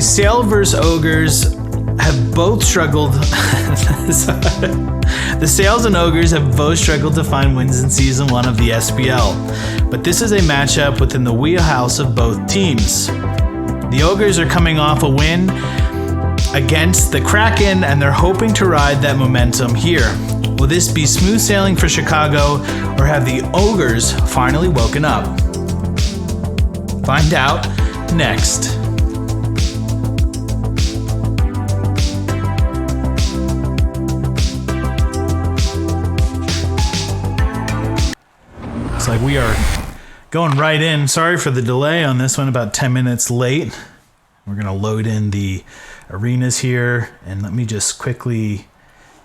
Sail versus Ogres have both struggled. The Sails and Ogres have both struggled to find wins in Season 1 of the SPL, but this is a matchup within the wheelhouse of both teams. The Ogres are coming off a win against the Kraken, and they're hoping to ride that momentum here. Will this be smooth sailing for Chicago, or have the Ogres finally woken up? Find out next. Looks like we are going right in. Sorry for the delay on this one, about 10 minutes late. We're going to load in the arenas here, and let me just quickly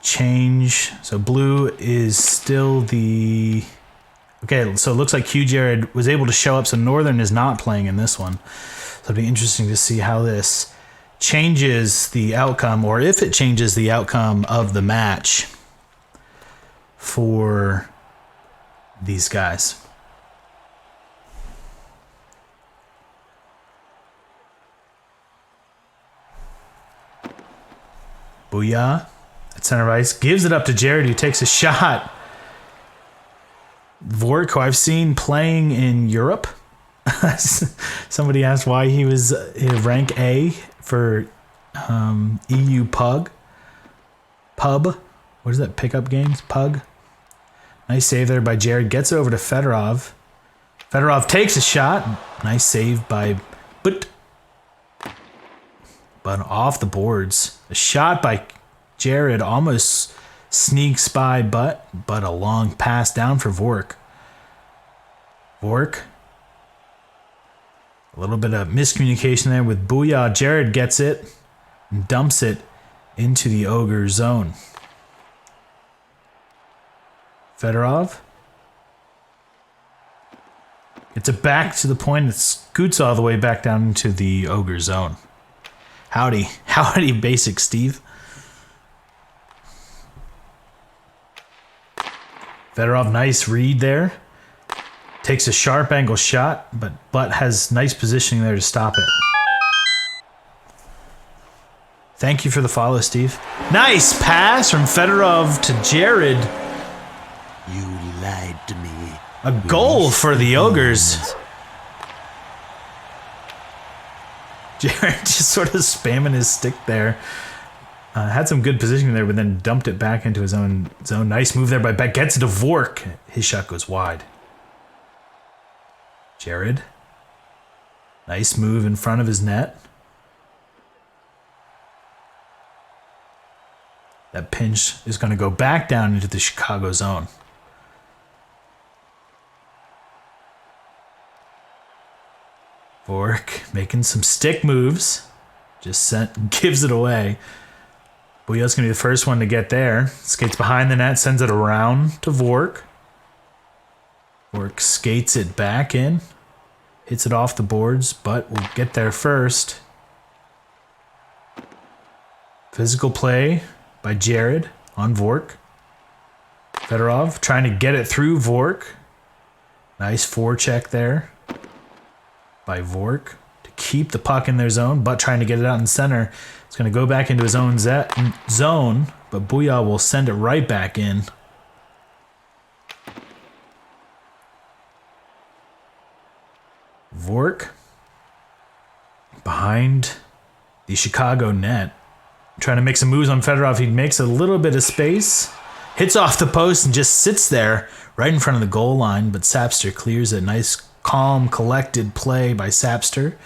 change. So blue is still the... Okay, so it looks like Q Jared was able to show up, so Northern is not playing in this one. So it'll be interesting to see how this changes the outcome, or if it changes the outcome of the match for these guys. Booyah at center ice, gives it up to Jared, who takes a shot. Vork, who I've seen playing in Europe. Somebody asked why he was rank A for EU Pub. What is that, pickup games? Pug. Nice save there by Jared. Gets it over to Fedorov. Fedorov takes a shot. Nice save by but off the boards. A shot by Jared almost sneaks by, but a long pass down for Vork. Vork. A little bit of miscommunication there with Booyah. Jared gets it and dumps it into the Ogre zone. Fedorov gets it back to the point. It scoots all the way back down into the Ogre zone. Howdy, Basic Steve. Fedorov, nice read there. Takes a sharp angle shot, but has nice positioning there to stop it. Thank you for the follow, Steve. Nice pass from Fedorov to Jared. You lied to me. A goal for the Ogres. Jared just sort of spamming his stick there. Had some good positioning there, but then dumped it back into his own zone. Nice move there by Beck. Gets it to Vork. His shot goes wide. Jared. Nice move in front of his net. That pinch is going to go back down into the Chicago zone. Vork making some stick moves. Just gives it away. Booyah's going to be the first one to get there. Skates behind the net, sends it around to Vork. Vork skates it back in. Hits it off the boards, but will get there first. Physical play by Jared on Vork. Fedorov trying to get it through Vork. Nice forecheck there by Vork to keep the puck in their zone, but trying to get it out in center. It's going to go back into his own zone, but Booyah will send it right back in. Vork behind the Chicago net. Trying to make some moves on Fedorov. He makes a little bit of space. Hits off the post and just sits there right in front of the goal line, but Sapster clears it. Nice, calm, collected play by Sapster.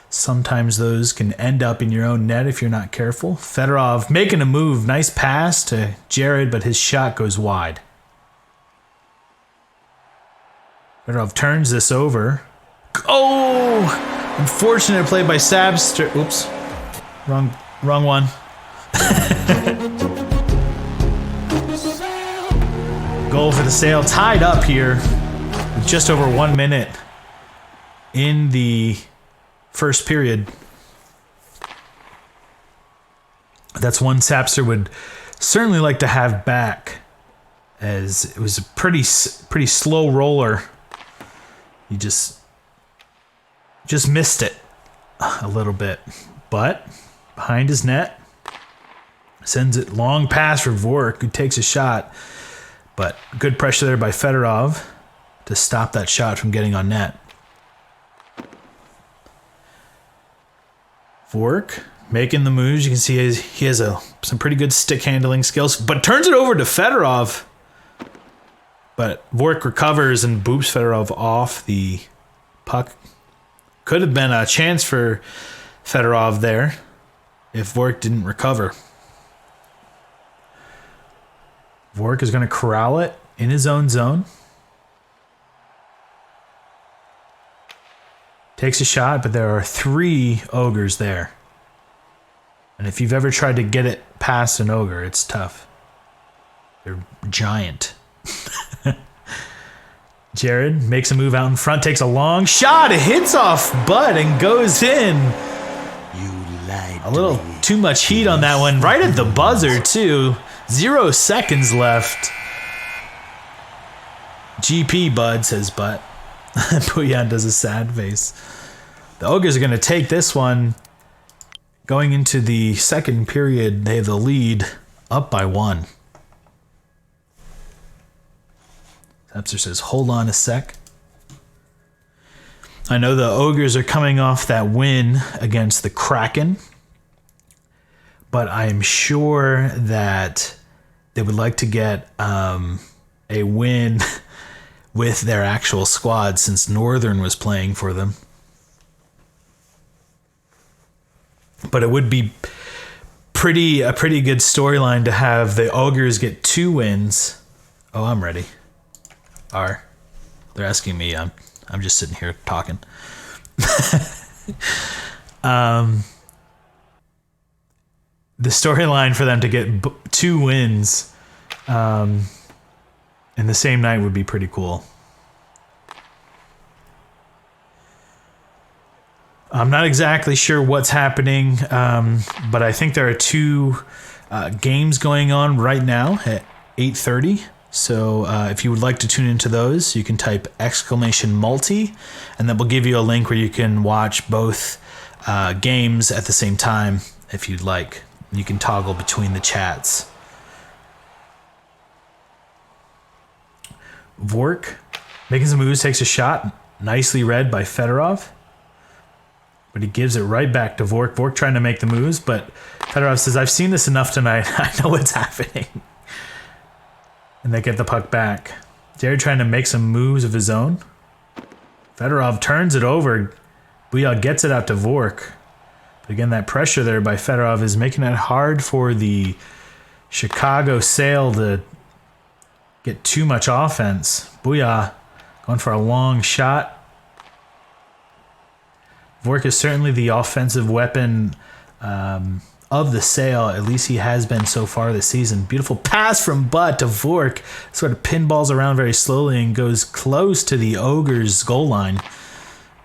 Sometimes those can end up in your own net if you're not careful. Fedorov making a move. Nice pass to Jared, but his shot goes wide. Fedorov turns this over. Oh! Unfortunate play by Sapster. Oops. Wrong one. Goal for the Sail. Tied up here with just over 1 minute in the first period. That's one Sapster would certainly like to have back, as it was a pretty slow roller. He just missed it. a little bit. But behind his net, sends it long pass for Vork, who takes a shot. But good pressure there by Fedorov to stop that shot from getting on net. Vork making the moves. You can see he has some pretty good stick handling skills, but turns it over to Fedorov. But Vork recovers and boops Fedorov off the puck. Could have been a chance for Fedorov there if Vork didn't recover. Vork is going to corral it in his own zone. Takes a shot, but there are 3 Ogres there. And if you've ever tried to get it past an Ogre, it's tough. They're giant. Jared makes a move out in front, takes a long shot. It hits off Bud and goes in. You lied A little to me. too much heat on that one. Right at the buzzer, too. 0 seconds left. GP, Bud, says Butt. Puyan does a sad face. The Ogres are going to take this one. Going into the second period, they have the lead up by 1. Epser says, hold on a sec. I know the Ogres are coming off that win against the Kraken, but I'm sure that they would like to get a win with their actual squad since Northern was playing for them. But it would be a pretty good storyline to have the Ogres get 2 wins. Oh, I'm ready. They're asking me. I'm just sitting here talking. The storyline for them to get 2 wins in the same night would be pretty cool. I'm not exactly sure what's happening, but I think there are 2 games going on right now at 8:30. So if you would like to tune into those, you can type !multi, and that will give you a link where you can watch both games at the same time if you'd like. You can toggle between the chats. Vork making some moves, takes a shot. Nicely read by Fedorov. But he gives it right back to Vork. Vork trying to make the moves, but Fedorov says, I've seen this enough tonight. I know what's happening. And they get the puck back. Jared trying to make some moves of his own. Fedorov turns it over. Booyah gets it out to Vork. But again, that pressure there by Fedorov is making it hard for the Chicago Sail to get too much offense. Booyah going for a long shot. Vork is certainly the offensive weapon of the Sail. At least he has been so far this season. Beautiful pass from Butt to Vork. Sort of pinballs around very slowly and goes close to the Ogres' goal line.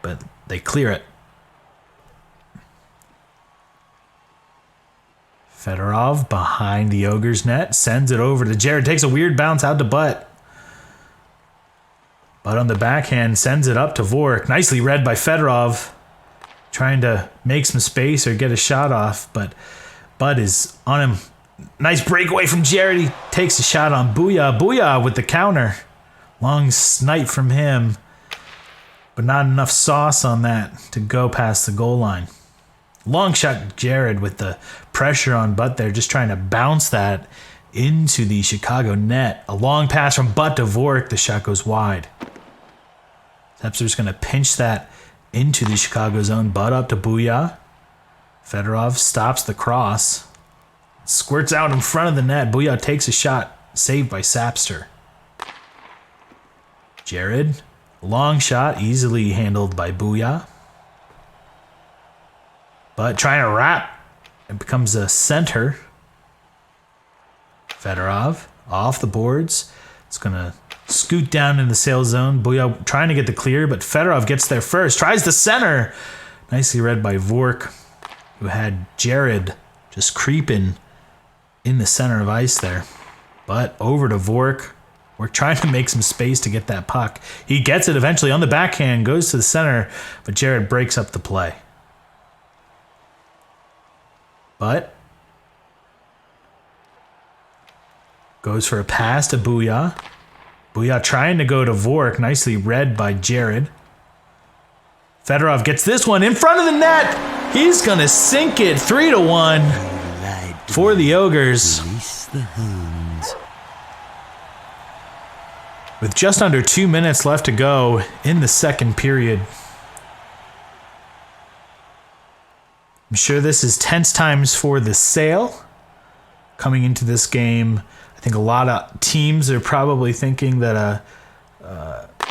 But they clear it. Fedorov behind the Ogres' net. Sends it over to Jared. Takes a weird bounce out to Butt. Butt on the backhand sends it up to Vork. Nicely read by Fedorov. Trying to make some space or get a shot off, but Bud is on him. Nice breakaway from Jared. He takes a shot on Booyah. Booyah with the counter. Long snipe from him, but not enough sauce on that to go past the goal line. Long shot Jared with the pressure on Bud there, just trying to bounce that into the Chicago net. A long pass from Bud to Vork. The shot goes wide. Zepser's going to pinch that into the Chicago zone. Butt up to Booyah. Fedorov stops the cross. Squirts out in front of the net. Booyah takes a shot. Saved by Sapster. Jared. Long shot. Easily handled by Booyah. But trying to wrap. It becomes a center. Fedorov off the boards. It's going to scoot down in the Sail zone. Booyah trying to get the clear, but Fedorov gets there first. Tries the center. Nicely read by Vork, who had Jared just creeping in the center of ice there. But over to Vork. We're trying to make some space to get that puck. He gets it eventually on the backhand, goes to the center, but Jared breaks up the play. But goes for a pass to Booyah. Booyah trying to go to Vork. Nicely read by Jared. Fedorov gets this one in front of the net. He's going to sink it 3-1 for the Ogres. Release the hounds. With just under 2 minutes left to go in the second period. I'm sure this is tense times for the Sale. Coming into this game, I think a lot of teams are probably thinking that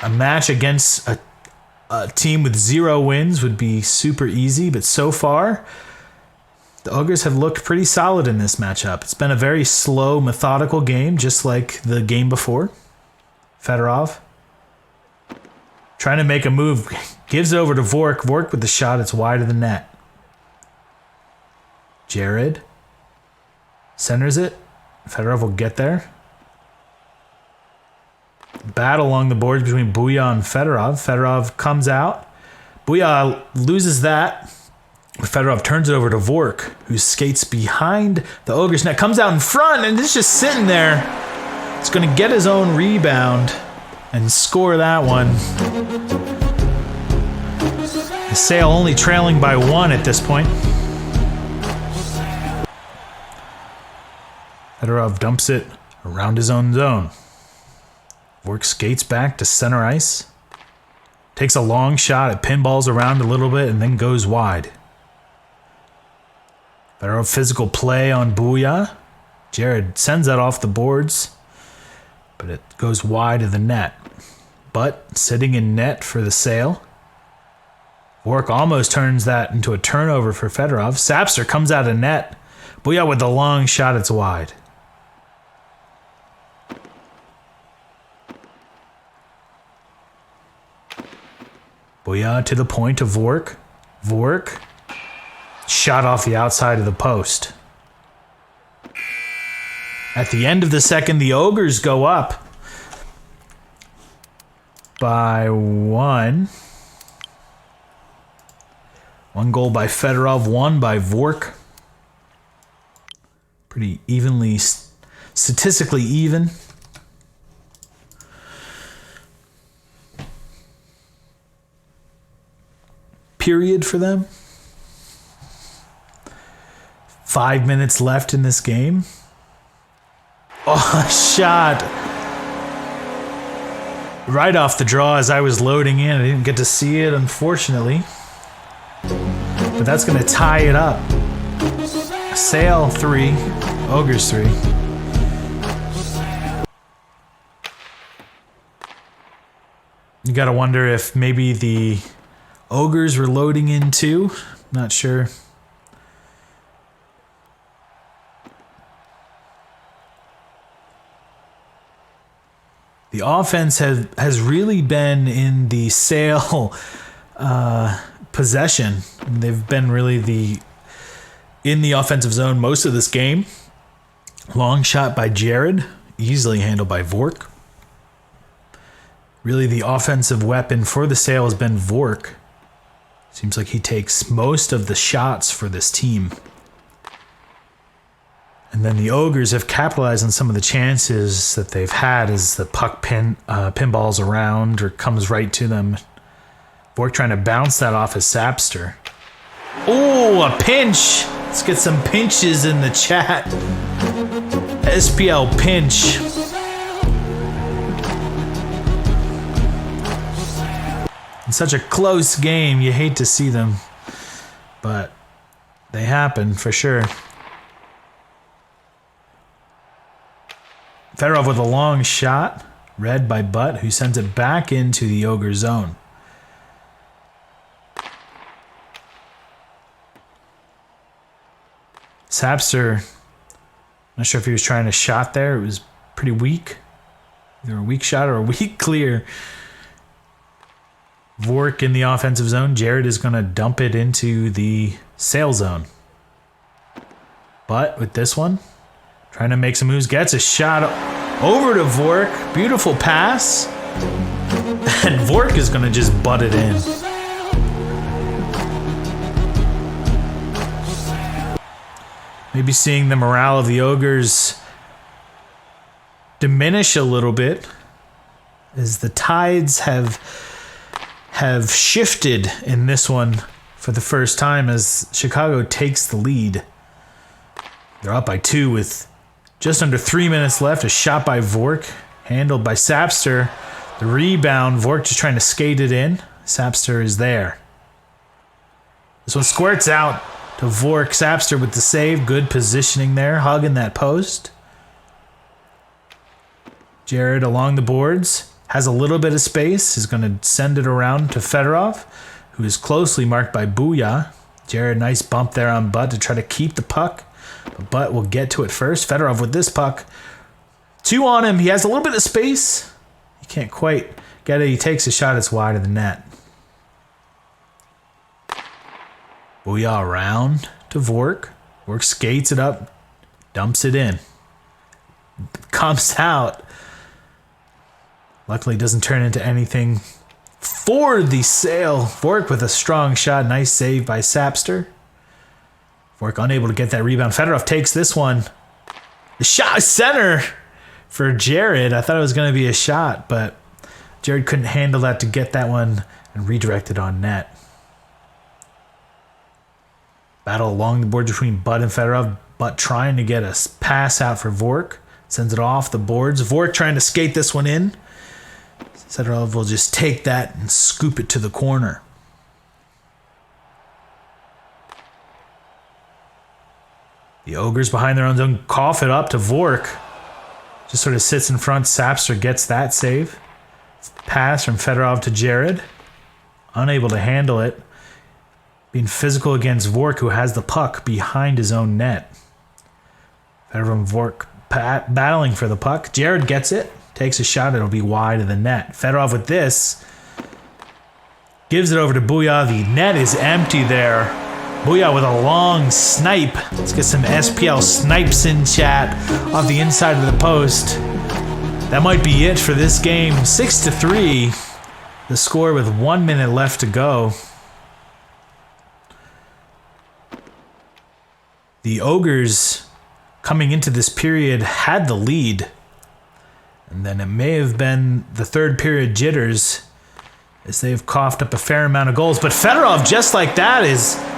a match against a team with 0 wins would be super easy, but so far, the Ogres have looked pretty solid in this matchup. It's been a very slow, methodical game, just like the game before. Fedorov trying to make a move, gives it over to Vork. Vork with the shot, it's wide of the net. Jared centers it. Fedorov will get there. Battle along the boards between Booyah and Fedorov. Fedorov comes out. Booyah loses that. Fedorov turns it over to Vork, who skates behind the Ogres net. Comes out in front and is just sitting there. He's going to get his own rebound and score that one. The Sale only trailing by 1 at this point. Fedorov dumps it around his own zone. Vork skates back to center ice. Takes a long shot, it pinballs around a little bit and then goes wide. Fedorov physical play on Booyah. Jared sends that off the boards, but it goes wide of the net. But sitting in net for the Sale. Vork almost turns that into a turnover for Fedorov. Sapster comes out of net. Booyah with the long shot, it's wide. Booyah to the point to Vork. Vork shot off the outside of the post. At the end of the second, the Ogres go up by 1. 1 goal by Fedorov, 1 by Vork. Pretty evenly, statistically even. Period for them. 5 minutes left in this game. Oh, a shot. Right off the draw as I was loading in. I didn't get to see it, unfortunately. But that's going to tie it up. Sale 3, Ogres 3. You got to wonder if maybe the Ogres were loading in too. Not sure. The offense has really been in the Sale possession. They've been really in the offensive zone most of this game. Long shot by Jared, easily handled by Vork. Really the offensive weapon for the Sale has been Vork. Seems like he takes most of the shots for this team. And then the Ogres have capitalized on some of the chances that they've had as the puck pinballs around or comes right to them. Vork trying to bounce that off of Sapster. Oh, a pinch! Let's get some pinches in the chat. SPL pinch. In such a close game, you hate to see them, but they happen for sure. Fedorov with a long shot, read by Butt, who sends it back into the Ogre zone. Sapster, not sure if he was trying a shot there. It was pretty weak. Either a weak shot or a weak clear. Vork in the offensive zone. Jared is going to dump it into the Sale zone. But with this one, trying to make some moves. Gets a shot over to Vork. Beautiful pass. And Vork is going to just butt it in. Maybe seeing the morale of the Ogres diminish a little bit as the tides have shifted in this one for the first time as Chicago takes the lead. They're up by 2 with just under 3 minutes left. A shot by Vork, handled by Sapster. The rebound, Vork just trying to skate it in. Sapster is there. This one squirts out to Vork. Sapster with the save. Good positioning there, hugging that post. Jared along the boards. Has a little bit of space. Is going to send it around to Fedorov, who is closely marked by Booyah. Jared, nice bump there on Butt to try to keep the puck. But Butt will get to it first. Fedorov with this puck. 2 on him. He has a little bit of space. He can't quite get it. He takes a shot. It's wide of the net. Booyah around to Vork. Vork skates it up. Dumps it in. Comes out. Luckily doesn't turn into anything for the sale. Vork with a strong shot. Nice save by Sapster. Vork unable to get that rebound. Fedorov takes this one. The shot center for Jared. I thought it was going to be a shot, but Jared couldn't handle that to get that one and redirect it on net. Battle along the board between Butt and Fedorov. Butt trying to get a pass out for Vork. Sends it off the boards. Vork trying to skate this one in. Fedorov will just take that and scoop it to the corner. The Ogres behind their own zone cough it up to Vork. Just sort of sits in front. Sapster gets that save. Pass from Fedorov to Jared. Unable to handle it. Being physical against Vork, who has the puck behind his own net. Fedorov and Vork battling for the puck. Jared gets it. Takes a shot. It'll be wide of the net. Fedorov with this. Gives it over to Booyah. The net is empty there. Booyah with a long snipe. Let's get some SPL snipes in chat off the inside of the post. That might be it for this game. 6-3. The score with 1 minute left to go. The Ogres, coming into this period, had the lead. And then it may have been the third period jitters as they've coughed up a fair amount of goals. But Fedorov, just like that,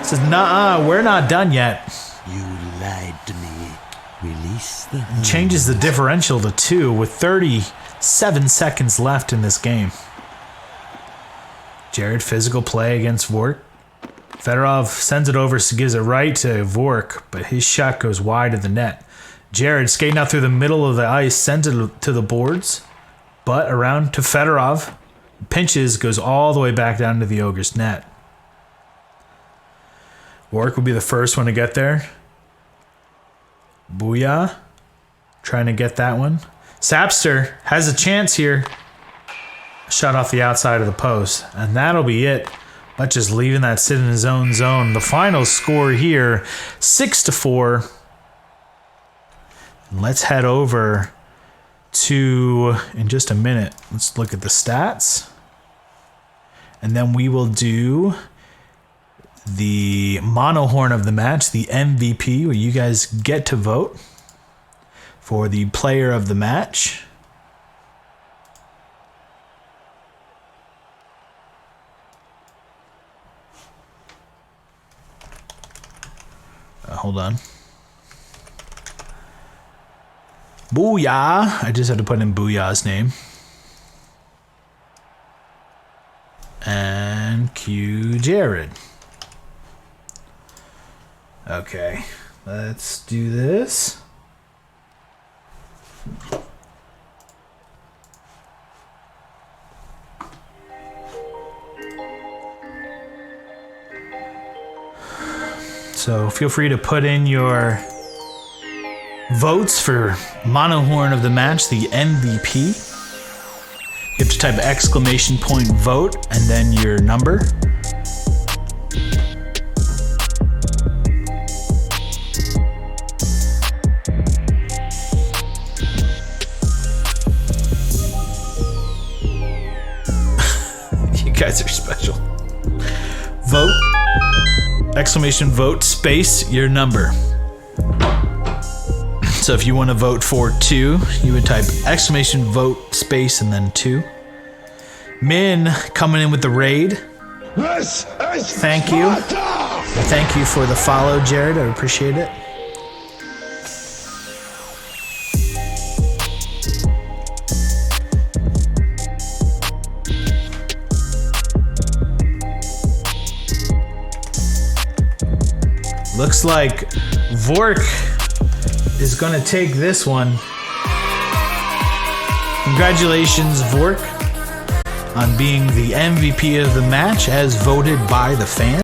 says, nah, we're not done yet. You lied to me. Release the hounds. Changes the differential to 2 with 37 seconds left in this game. Jared, physical play against Vork. Fedorov sends it over, gives it right to Vork, but his shot goes wide of the net. Jared skating out through the middle of the ice, sends it to the boards, but around to Fedorov. Pinches, goes all the way back down to the Ogres net. Vork will be the first one to get there. Booyah, trying to get that one. Sapster has a chance here. Shot off the outside of the post, and that'll be it. But just leaving that sit in his own zone. The final score here, 6-4. Let's head over to, in just a minute, let's look at the stats. And then we will do the mono horn of the match, the MVP, where you guys get to vote for the player of the match. Hold on. Booyah. I just had to put in Booyah's name. And cue Jared. Okay. Let's do this. So feel free to put in your votes for mono horn of the match, the MVP. You have to type !vote and then your number. You guys are special. Vote. !vote space your number. So if you want to vote for 2, you would type exclamation vote space and then 2. Min coming in with the raid. Thank you. Thank you for the follow, Jared. I appreciate it. Looks like Vork is going to take this one. Congratulations, Vork, on being the MVP of the match as voted by the fans.